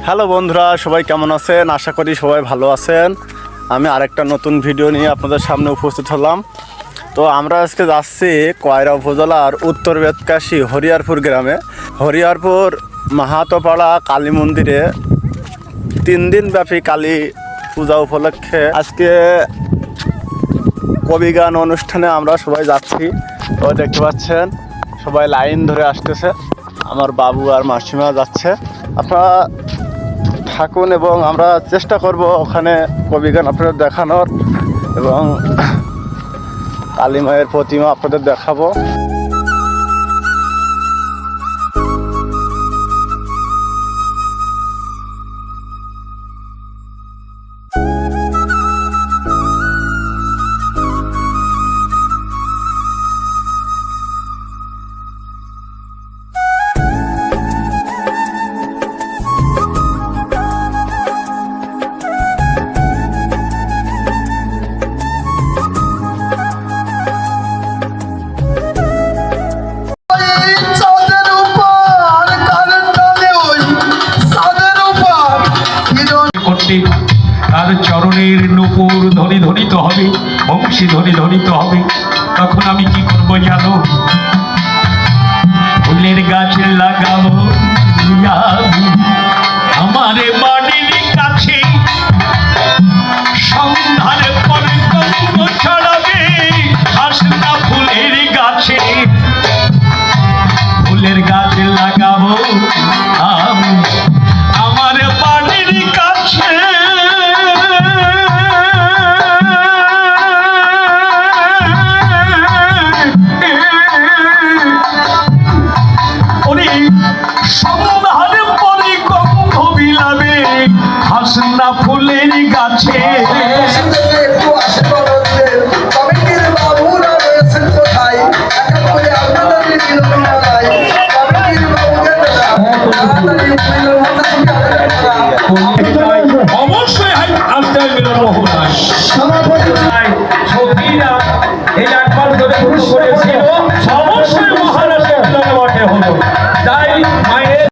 Hello বন্ধুরা, সবাই কেমন আছেন? আশা করি সবাই ভালো আছেন। আমি আরেকটা নতুন ভিডিও নিয়ে আপনাদের সামনে উপস্থিত হলাম। তো আমরা আজকে যাচ্ছি কয়রা উপজেলার উত্তর বেতকাশী হরিয়ারপুর গ্রামে। হরিয়ারপুর মাহাতোপাড়া কালী মন্দিরে 3 দিনব্যাপী কালী পূজা উপলক্ষে আজকে কবিগান অনুষ্ঠানে আমরা সবাই যাচ্ছি। তো দেখতে পাচ্ছেন সবাই লাইন ধরে আসতেছে, আমার বাবু আর মাসিমা যাচ্ছে। আপনারা থাকুন এবং আমরা চেষ্টা করব ওখানে কবিগান আপনাদের দেখানোর এবং কালী মায়ের প্রতিমা আপনাদের দেখাবো। তার চরণের নূপুর ধ্বনি ধ্বনিত হবে, বংশী ধ্বনি ধ্বনিত হবে। তখন আমি কি করবো জানো? ফুলের গাছ লাগাবো আমার বাড়ির কাছে, সন্ধ্যার পরে গন্ধ ছড়াবে হাসনা ফুলের গাছে। ফুলের গাছ লাগাবো আমার বাড়ির কাছে, সন্ধ্যার পরে গন্ধ বিলাবে হাসনা ফুলের গাছে। বাবুরা